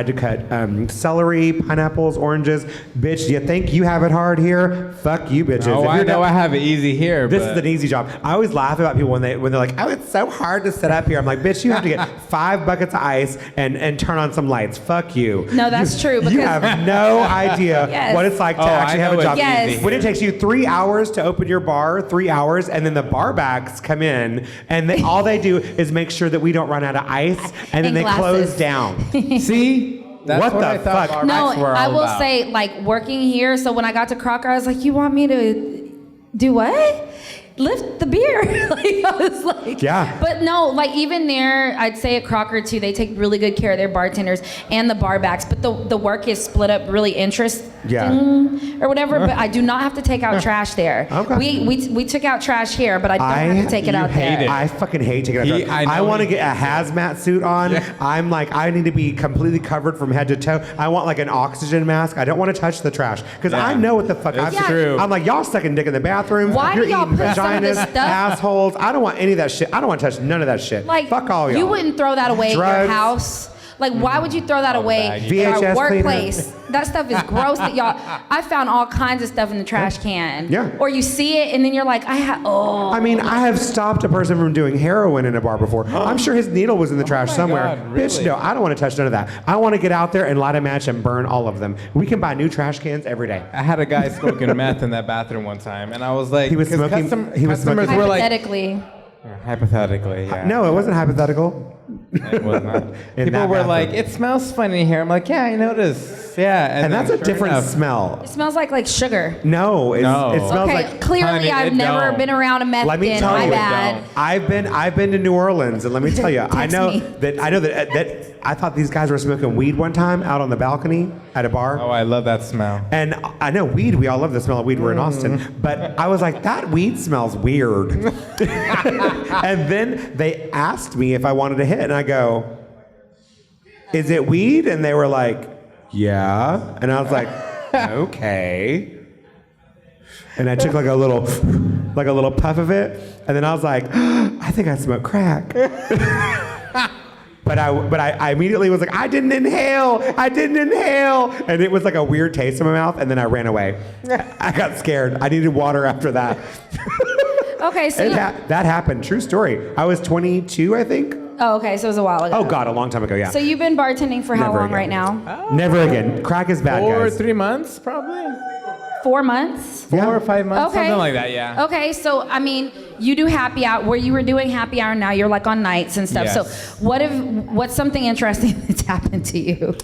to cut celery, pineapples, oranges. Bitch, do you think you have it hard here? Fuck you, bitches. Oh, I know I have it easy here. This is an easy job. I always laugh about people when they're like, "Oh, it's so hard to set up here." I'm like, "Bitch, you have to get 5 buckets of ice and turn on some lights." Fuck you. No, that's true. You have no idea Yes. what it's like to actually have a job. Yes. When it takes you 3 hours to open your bar, 3 hours, and then the bar backs come in, and all they do is make sure that we don't run out of ice, and then they close down. See? That's What the I thought fuck? bar No, backs were all I will about. say, like, working here, so when I got to Crocker, I was like, "You want me to do what?" lift the beer. Like, I was like, Yeah. But no, like even there, I'd say at Crocker too, they take really good care of their bartenders and the bar backs, but the work is split up really interesting or whatever, but I do not have to take out trash there. Okay. We took out trash here, but I don't have to take it out there. it. I fucking hate taking out trash. I want to get a hazmat suit on. Yeah. I'm like, I need to be completely covered from head to toe. I want like an oxygen mask. I don't want to touch the trash because I know what the fuck It's I'm true. I'm like, y'all sucking dick in the bathroom. Why do You're y'all eating put some of this vaginas, stuff- assholes. I don't want any of that shit. I don't want to touch none of that shit. Like, fuck all y'all. you wouldn't throw that away at Drugs. your house. Like, why would you throw that away at VHS our cleaner. workplace? That stuff is gross. That y'all, I found all kinds of stuff in the trash can. Yeah. Or you see it and then you're like, I mean, I have stopped a person from doing heroin in a bar before. I'm sure his needle was in the trash somewhere. God, really? Bitch, no, I don't want to touch none of that. I want to get out there and light a match and burn all of them. We can buy new trash cans every day. I had a guy smoking meth in that bathroom one time, and I was like, He was 'cause smoking- he was customers smoking- were like, hypothetically. yeah. No, it wasn't hypothetical. It was not. In People that were bathroom. like, it smells funny here. I'm like, yeah, I noticed. Yeah, And then that's a sure different enough- smell. It smells like sugar. No, it smells Okay, like. clearly Honey, I've it never don't. been around a meth Let me den. tell My you, it bad. don't. I've been to New Orleans, and let me tell you, I Text know me. that I thought these guys were smoking weed one time out on the balcony at a bar. Oh, I love that smell. And I know weed, we all love the smell of weed. We're in Austin. But I was like, that weed smells weird. And then they asked me if I wanted to hit. And I go, is it weed? And they were like, yeah. And I was like, okay. And I took like a little puff of it. And then I was like, I think I smoke crack. But I immediately was like, I didn't inhale. And it was like a weird taste in my mouth, and then I ran away. I got scared. I needed water after that. Okay, so That happened. True story. I was 22, I think. oh, okay, so it was a while ago. Oh, God, a long time ago, yeah. So you've been bartending for how Never long again. right now? Never again. Crack is bad, 4 or guys. 3 months, probably. 4 months? 4 or 5 months, Okay. something like that. Yeah. Okay, so I mean, you do happy hour. Where you were doing happy hour, now you're like on nights and stuff. Yes. So what's something interesting that's happened to you?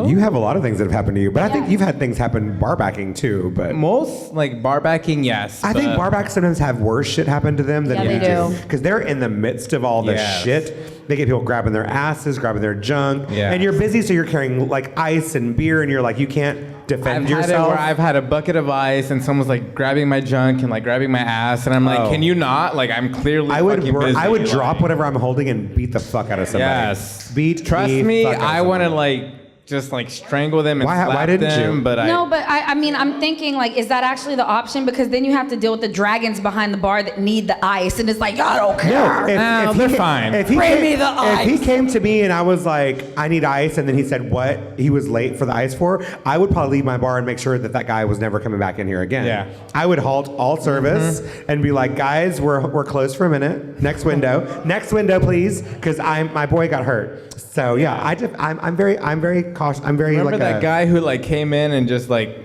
You have a lot of things that have happened to you, but I think you've had things happen bar backing too. But Most like bar backing, yes. I think but- bar backs sometimes have worse shit happen to them than Yeah, we they do. because they're in the midst of all the Yes. shit. They get people grabbing their asses, grabbing their junk, Yeah. and you're busy, so you're carrying like ice and beer, and you're like you can't defend I've had it yourself. where I've had a bucket of ice and someone's like grabbing my junk and like grabbing my ass, and I'm like, Oh. can you not? Like I'm clearly I would fucking busy. I would like- drop whatever I'm holding and beat the fuck out of somebody. Yes. Beat Trust the me, fuck out of I want to somebody. like just like strangle them and Why slap didn't them, you? but No, but I mean, I'm thinking like, is that actually the option? Because then you have to deal with the dragons behind the bar that need the ice, and it's like, I don't care. No, No, he they're ca- fine. If he Bring came, me the If he ice. came to me and I was like, I need ice, and then he said what he was late for the ice for, I would probably leave my bar and make sure that that guy was never coming back in here again. Yeah. I would halt all service and be like, guys, we're closed for a minute. Next window, please, because my boy got hurt. So yeah, I'm very cautious. I'm very remember like that guy who like came in and just like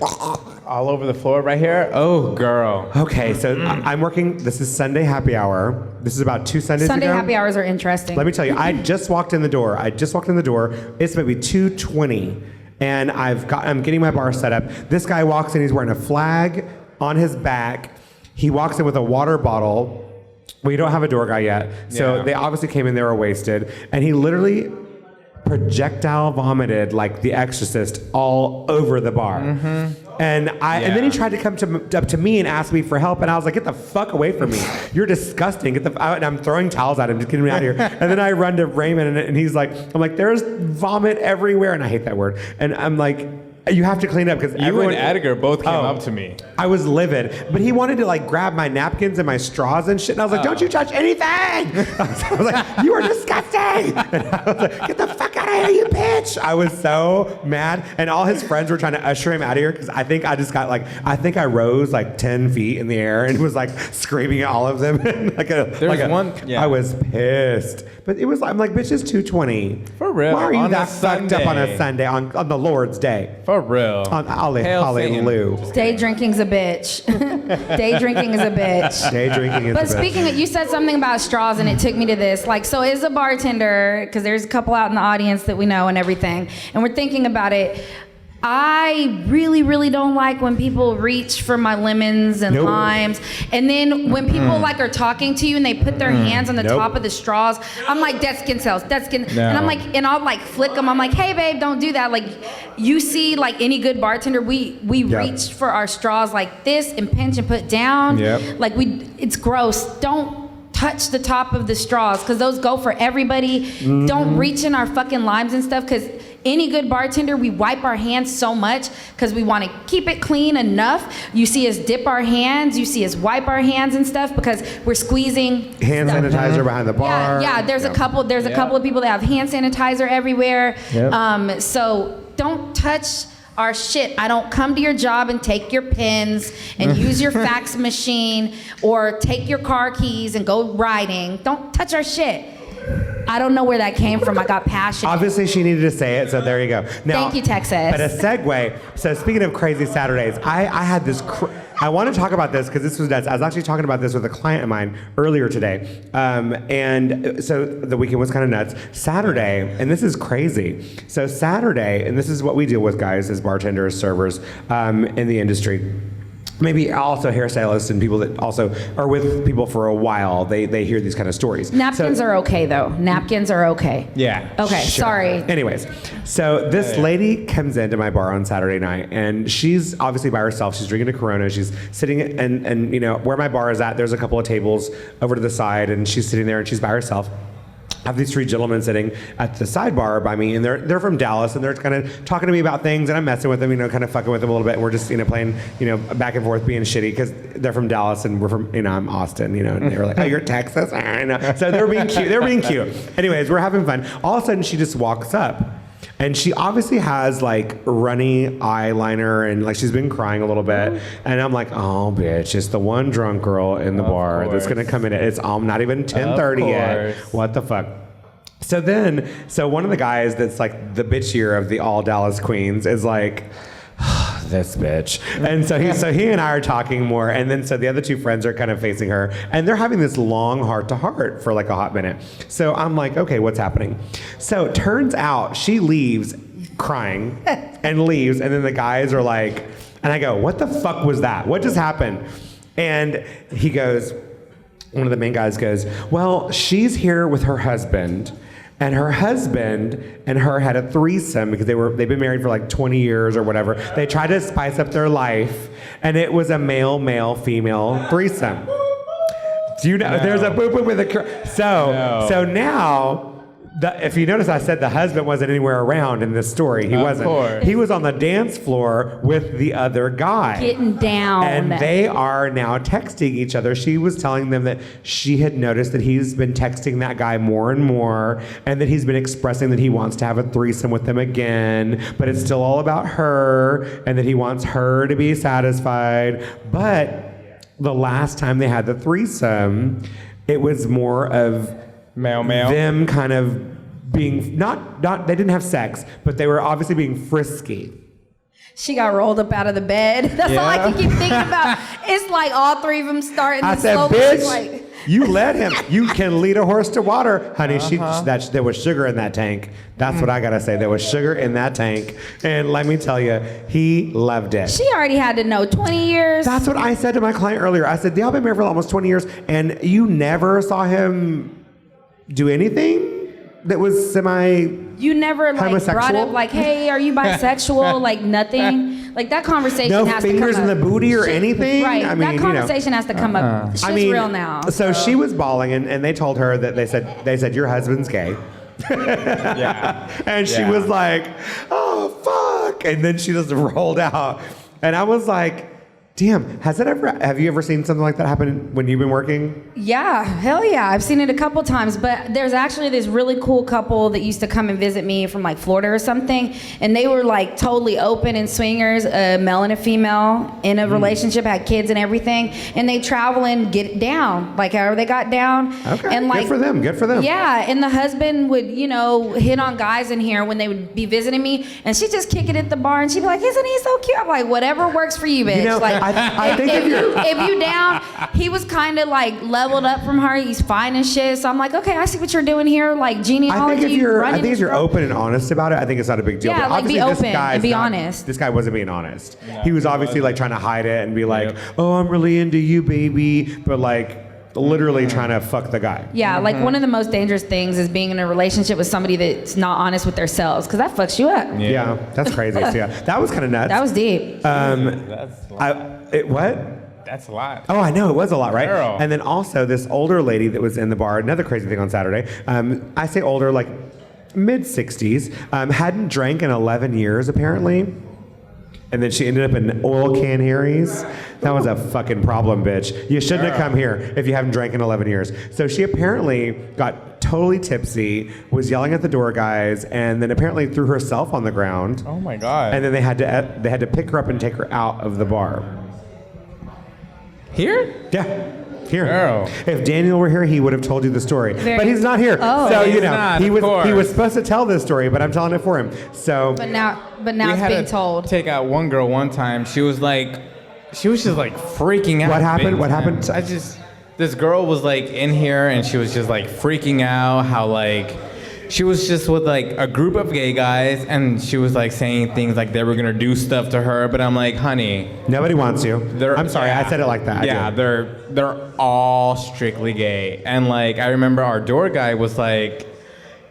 all over the floor right here? Oh, girl. Okay, so I'm working. This is Sunday happy hour. This is about 2 Sundays Sunday ago. happy hours are interesting. Let me tell you, I just walked in the door. It's maybe 2:20, and I'm getting my bar set up. This guy walks in. He's wearing a flag on his back. He walks in with a water bottle. We don't have a door guy yet, so Yeah. they obviously came in. They were wasted, and he literally projectile vomited like The Exorcist all over the bar. And then he tried to come up to me and ask me for help, and I was like, "Get the fuck away from me! You're disgusting!" And I'm throwing towels at him, just get me out of here. And then I run to Raymond, and he's like, "I'm like, there's vomit everywhere," and I hate that word. And I'm like, "You have to clean up because You everyone." and Edgar both came Oh. up to me. I was livid, but he wanted to like grab my napkins and my straws and shit, and I was like, "Don't you touch anything!" I was like, "You are disgusting!" And I was like, "Get the fuck out of here, you bitch!" I was so mad, and all his friends were trying to usher him out of here because I think I rose like 10 feet in the air and was like screaming at all of them. I was pissed, but it was. I'm like, "Bitch, it's 2:20 For real, Why are you on a that fucked up on a Sunday. Sunday on the Lord's Day?" For real. Hail Satan. Hallelujah. Day drinking's a bitch. Day drinking is a bitch. Day drinking is But the best. speaking of, you said something about straws, and it took me to this. Like, so as a bartender, because there's a couple out in the audience that we know and everything, and we're thinking about it. I really, really don't like when people reach for my lemons and limes. And then when people like are talking to you and they put their hands on the top of the straws, I'm like, dead skin cells, dead skin. No. And I'm like, and I'll like flick them. I'm like, hey babe, don't do that. Like, you see, like any good bartender, we reach for our straws like this and pinch and put down. Like it's gross. Don't touch the top of the straws because those go for everybody. Don't reach in our fucking limes and stuff because any good bartender, we wipe our hands so much because we want to keep it clean enough. You see us dip our hands, you see us wipe our hands and stuff because we're squeezing hand sanitizer behind the bar. Yeah, there's a couple of people that have hand sanitizer everywhere. So don't touch our shit. I don't come to your job and take your pens and use your fax machine or take your car keys and go riding. Don't touch our shit. I don't know where that came from. I got passionate. Obviously, she needed to say it, so there you go. Now, thank you, Texas. But a segue. So speaking of crazy Saturdays, I had this. I want to talk about this because this was nuts. I was actually talking about this with a client of mine earlier today, and so the weekend was kind of nuts. Saturday, and this is crazy. So Saturday, and this is what we deal with, guys, as bartenders, servers in the industry. Maybe also hairstylists and people that also are with people for a while. They hear these kind of stories. Napkins are okay though. Napkins are okay. Yeah. Okay. Sure. Sorry. Anyways, so this lady comes into my bar on Saturday night, and she's obviously by herself. She's drinking a Corona. She's sitting and you know where my bar is at. There's a couple of tables over to the side, and she's sitting there and she's by herself. I have these three gentlemen sitting at the sidebar by me, and they're from Dallas, and they're kind of talking to me about things, and I'm messing with them, you know, kind of fucking with them a little bit. And we're just, you know, playing, you know, back and forth, being shitty because they're from Dallas and we're from, you know, I'm Austin, you know, and they were like, oh, you're Texas, I know. So they're being cute. They're being cute. Anyways, we're having fun. All of a sudden, she just walks up. And she obviously has like runny eyeliner and like she's been crying a little bit. And I'm like, oh bitch, it's the one drunk girl in the bar that's gonna come in. It's not even 10:30 yet. What the fuck? So one of the guys that's like the bitchier of the all Dallas queens is like, this bitch. And so he and I are talking more, and then so the other two friends are kind of facing her, and they're having this long heart-to-heart for like a hot minute. So I'm like, okay, what's happening? So it turns out she leaves crying and leaves, and then the guys are like, and I go, what the fuck was that? What just happened? And he goes, one of the main guys goes, well, she's here with her husband, and her husband and her had a threesome because they've been married for like 20 years or whatever. They tried to spice up their life, and it was a male, female threesome. Do you know? No. There's a boop with a so now. If you notice, I said the husband wasn't anywhere around in this story. He wasn't. Course. He was on the dance floor with the other guy. Getting down. And they are now texting each other. She was telling them that she had noticed that he's been texting that guy more and more, and that he's been expressing that he wants to have a threesome with them again, but it's still all about her, and that he wants her to be satisfied. But the last time they had the threesome, it was more of male. Them kind of being not they didn't have sex, but they were obviously being frisky. She got rolled up out of the bed. That's all I can keep thinking about. It's like all three of them starting I to said, slowly bitch, like, you let him. You can lead a horse to water, honey. There was sugar in that tank. That's what I gotta say. There was sugar in that tank, and let me tell you, he loved it. She already had to know 20 years. That's what I said to my client earlier. I said, y'all been married for almost 20 years, and you never saw him do anything that was You never like brought up like, hey, are you bisexual? Like nothing. Like that conversation has to come up. No fingers in the booty or anything? Right. I mean, that conversation has to come up. She's real now. So she was bawling, and they told her that they said your husband's gay. Yeah. And she was like, oh fuck. And then she just rolled out. And I was like, damn, have you ever seen something like that happen when you've been working? Yeah, hell yeah. I've seen it a couple times, but there's actually this really cool couple that used to come and visit me from like Florida or something, and they were like totally open and swingers, a male and a female in a relationship, had kids and everything, and they travel and get down, like however they got down. Okay, and like, good for them. Yeah, and the husband would, you know, hit on guys in here when they would be visiting me, and she'd just kick it at the bar, and she'd be like, isn't he so cute? I'm like, whatever works for you, bitch. You know, like, I think if you down, he was kind of like leveled up from her. He's fine and shit. So I'm like, okay, I see what you're doing here. Like genealogy. I think if you're open and honest about it, I think it's not a big deal. Yeah, but like be obviously open and be honest. This guy wasn't being honest. No, he was obviously like trying to hide it and be like, oh, I'm really into you, baby. But like literally trying to fuck the guy. Yeah, like one of the most dangerous things is being in a relationship with somebody that's not honest with themselves, because that fucks you up. Yeah, that's crazy. So, yeah, that was kind of nuts. That was deep. What? That's a lot. Oh, I know, it was a lot, right? Girl. And then also this older lady that was in the bar, another crazy thing on Saturday. I say older, like mid-60s, hadn't drank in 11 years apparently. And then she ended up in oil can Harry's. That was a fucking problem, bitch. You shouldn't have come here if you haven't drank in 11 years. So she apparently got totally tipsy, was yelling at the door guys, and then apparently threw herself on the ground. Oh my God. And then they had to pick her up and take her out of the bar. Here? Yeah. Here. Girl. If Daniel were here, he would have told you the story. But he's not here. Oh. So, He's not, he of course. was supposed to tell this story, but I'm telling it for him. So But now We it's had being to told. take out one girl one time. She was just like freaking out. What happened? big What time. happened? This girl was like in here and she was just like freaking out how like, she was just with like a group of gay guys and she was like saying things like they were gonna do stuff to her, but I'm like, honey. Nobody wants you. I'm sorry, yeah, I said it like that. Yeah, they're all strictly gay. And like, I remember our door guy was like,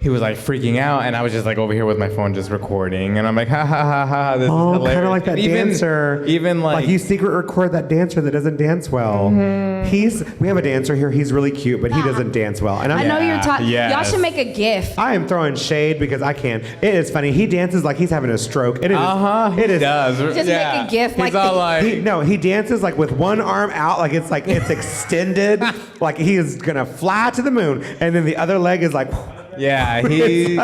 he was like freaking out, and I was just like over here with my phone just recording, and I'm like, ha ha ha ha, this is hilarious. Kind of like that dancer. Even like you secret record that dancer that doesn't dance well. We have a dancer here. He's really cute, but he doesn't dance well. And I know you're talking. yes. Y'all should make a GIF. I am throwing shade because I can. It is funny. He dances like he's having a stroke. It is. He does. Just make a GIF He's like all like, He dances like with one arm out, like it's extended, like he is gonna fly to the moon, and then the other leg is like. yeah, he.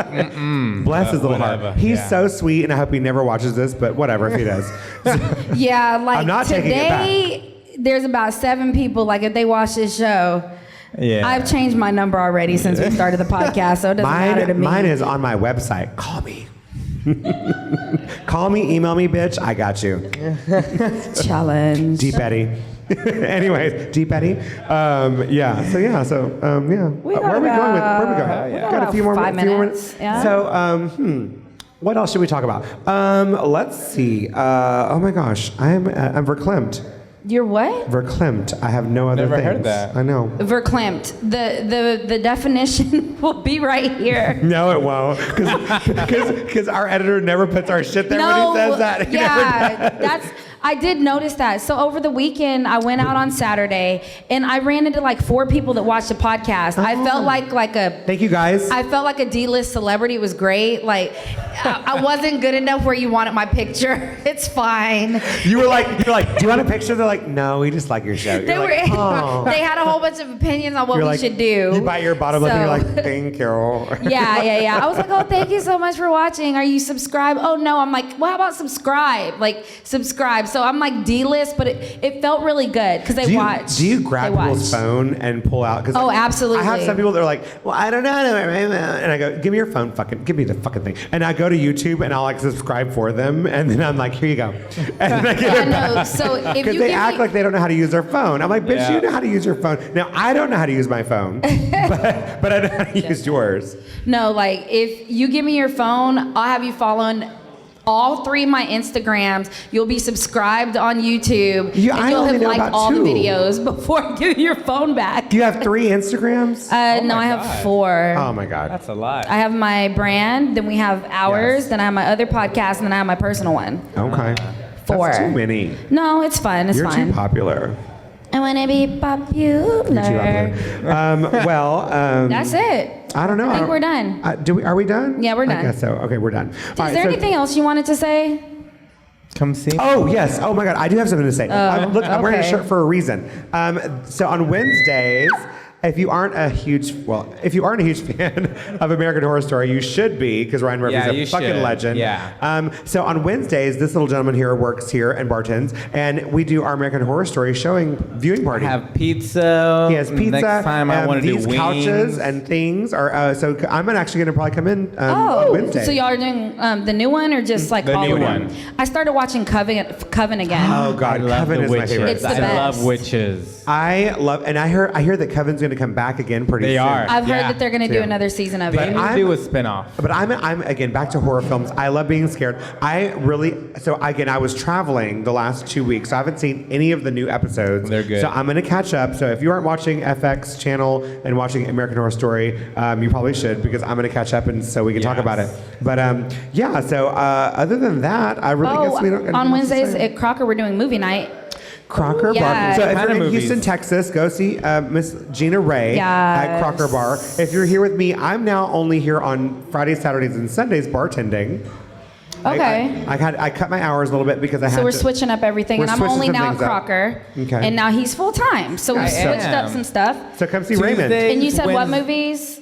Bless his little whatever, heart. He's yeah. so sweet, and I hope he never watches this, but whatever if he does. Yeah, like I'm not taking it back. today, there's about 7 people. Like if they watch this show, Yeah. I've changed my number already since we started the podcast, so it doesn't matter to me. Mine is on my website. Call me. Call me, email me, bitch. I got you. Challenge. Deep Eddie. Anyways, Deep Eddie. Yeah. So yeah. So yeah. Where are we going with? Where are we going? We Got a few more 5 minutes. Yeah. So what else should we talk about? Let's see. Oh my gosh, I'm verklempt. You're what? Verklempt. I have no other Never things. heard that. I know. Verklempt. The definition will be right here. No, it won't, because our editor never puts our shit there when he says that. He never does. I did notice that. So over the weekend, I went out on Saturday, and I ran into like 4 people that watched the podcast. I felt like a. Thank you, guys. I felt like a D-list celebrity. It was great. Like, I wasn't good enough where you wanted my picture. It's fine. You were like, do you want a picture? They're like, no, we just like your show. They were. Oh. They had a whole bunch of opinions on what You're we like, should do. You bite your bottom lip and you're So- like, thank you. Yeah. I was like, oh, thank you so much for watching. Are you subscribed? Oh, no. I'm like, well, how about subscribe? Like, subscribe. So I'm like D-list, but it felt really good because they watch. Do you grab They people's watch. phone and pull out? Cause Oh, absolutely. I have some people that are like, well, I don't know. And I go, give me your phone, give me the fucking thing. And I go to YouTube and I'll like subscribe for them. And then I'm like, here you go. And then I get it back. No. So if Because you they give act me, like they don't know how to use their phone. I'm like, bitch, Yeah. you know how to use your phone. Now, I don't know how to use my phone, but I know how to use yours. no, like if you give me your phone, I'll have you following all 3 of my Instagrams. You'll be subscribed on YouTube. Yeah, and I you'll only have know liked about all 2. the videos before I give you your phone back. Do you have 3 Instagrams? No, my I have God. 4. Oh my God. That's a lot. I have my brand, then we have ours, Yes. then I have my other podcast, and then I have my personal one. Okay. 4. That's too many. No, it's fun. It's You're fine. too popular. I want to be popular. You're too popular. That's it. I don't know. I think we're done. Are we done? Yeah, we're done. I guess so. Okay, we're done. Is there anything else you wanted to say? Come see. Oh, yes. Oh, my God. I do have something to say. Look, I'm wearing a okay. shirt for a reason. So on Wednesdays, if you aren't a huge fan of American Horror Story, you should be, because Ryan Murphy's a fucking legend. Yeah. So on Wednesdays, this little gentleman here works here and bartends, and we do our American Horror Story viewing party. I have pizza. He has pizza. Next time I want to do wings. These couches and things are. So I'm actually going to probably come in on Wednesday. So y'all are doing the new one or just like The all new of them? one. I started watching Coven again. Oh God, I love Coven the is my witches. favorite. It's the I best. love witches. I hear that Coven's going to come back again pretty soon. They are. I've heard Yeah. that they're going to do Yeah. another season of They it. need to do a spinoff. But I'm again back to horror films. I love being scared. I was traveling the last 2 weeks, so I haven't seen any of the new episodes. They're good. So I'm going to catch up. So if you aren't watching FX channel and watching American Horror Story, you probably should, because I'm going to catch up and so we can talk about it. But yeah. So other than that, I really guess we don't. On Wednesdays at Crocker, we're doing movie night. Crocker Yeah. Bar. So if Kind you're of in movies. Houston, Texas, go see Miss Gina Ray at Crocker Bar. If you're here with me, I'm now only here on Fridays, Saturdays, and Sundays bartending. Okay. I cut my hours a little bit because I had So we're to. switching up everything, We're and I'm switching only some now at things up. Crocker, Okay. and now he's full time. So we I switched am. up some stuff. So come see Raymond. Tuesday. And you said what Wednesday. movies?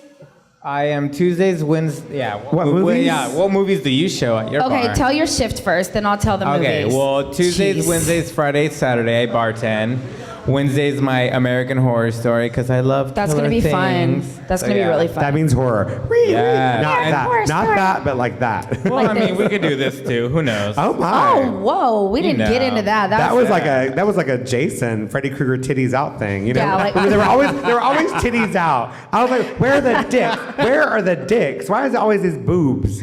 I am Tuesdays, Wednesdays. Yeah. What movies? Yeah. What movies do you show at your bar? Okay, tell your shift first, then I'll tell the movies. Okay, well, Tuesdays, Jeez. Wednesdays, Fridays, Saturday, I bartend. Wednesday's my American Horror Story because I love That's killer gonna be fun. things. That's So, gonna be yeah. really fun. That means horror. Yeah. Not And- that. Horror Not story. that, but like that. Well, I mean, we could do this too. Who knows? Oh my. Oh, whoa, we didn't get know. into that. That was like a Jason Freddy Krueger titties out thing, you know. Yeah, like- I mean, there were always titties out. I was like, where are the dicks? Where are the dicks? Why is it always these boobs?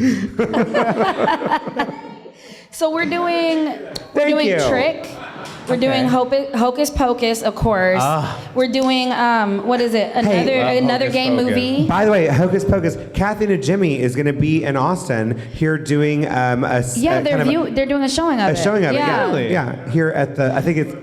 So we're doing Thank you. Trick. We're doing Hocus Pocus, of course. We're doing what is it? Another Hocus game Pocus. movie. By the way, Hocus Pocus, Kathy and Jimmy is going to be in Austin here doing They're doing a showing of it. a showing of it. Yeah. Really? Yeah, here at I think it's.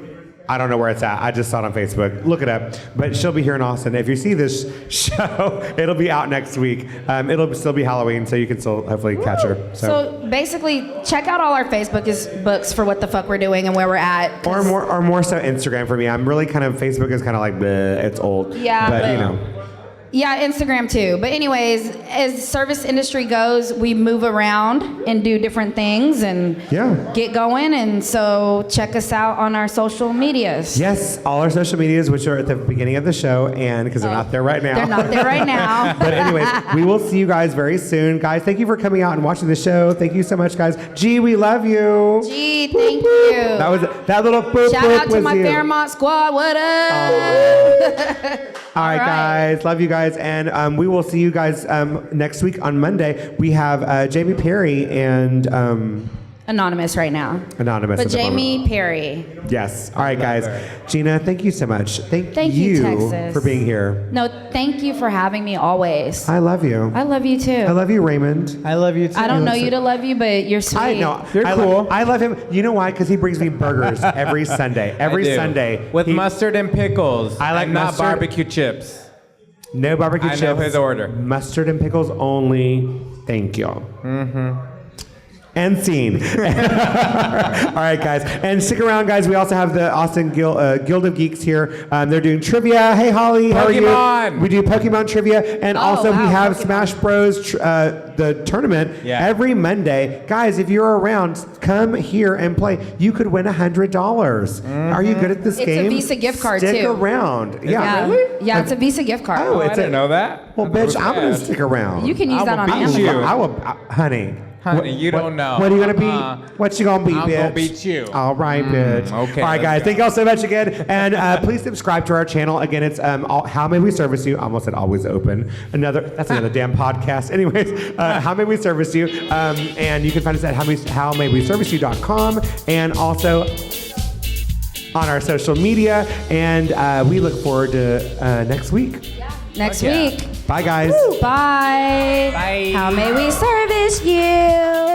I don't know where it's at. I just saw it on Facebook. Look it up. But she'll be here in Austin. If you see this show, it'll be out next week. It'll still be Halloween, so you can still hopefully catch her. So basically, check out all our Facebook books for what the fuck we're doing and where we're at. Or more so Instagram for me. I'm really Facebook is kind of like, bleh, it's old. Yeah, but you but- know. Yeah, Instagram too. But anyways, as service industry goes, we move around and do different things and get going. And so check us out on our social medias. Yes, all our social medias, which are at the beginning of the show, and because they're not there right now. They're not there right now. But anyways, we will see you guys very soon. Guys, thank you for coming out and watching the show. Thank you so much, guys. G, we love you. Gee, thank you. That little boop Shout boop out to was my you. Fairmont squad. What up? All right, guys. Love you guys. And we will see you guys next week on Monday. We have Jamie Perry and Anonymous right now. Anonymous. But at the moment. Jamie Perry. Yes. All right, guys. Gina, thank you so much. Thank you, Texas. for being here. No, thank you for having me always. I love you. I love you too. I love you, Raymond. I love you too. I don't know you to love you, but you're sweet. I know. You're cool. I love him. You know why? Because he brings me burgers every Sunday. Every I do. Sunday. With mustard and pickles. I like and not mustard. Barbecue chips. No barbecue I chips. know his order. Mustard and pickles only. Thank you. Mm-hmm. And scene. All right, guys. And stick around, guys. We also have the Austin Guild of Geeks here. They're doing trivia. Hey, Holly. How are you? Pokemon. We do Pokemon trivia. And also we have Pokemon. Smash Bros. The tournament every Monday. Guys, if you're around, come here and play. You could win $100. Are you good at this It's game? a Visa gift card, Stick too. around. Yeah. Really? Yeah, it's a Visa gift card. Oh, I it's didn't know that. Well, bitch, I'm going to stick around. You can use I that will on beat Amazon. you. I will, honey. Honey, you don't know. What are you gonna beat? What you gonna beat, I'm bitch? gonna beat you. All right, bitch. okay, All right, let's guys. go. Thank y'all so much again, and please subscribe to our channel. Again, it's How May We Service You. I almost said Always Open. That's another damn podcast. Anyways, How May We Service You, and you can find us at howmayweserviceyou.com, and also on our social media. And we look forward to next week. Next Yeah. week. Bye, guys. Bye. Bye. How may we service you?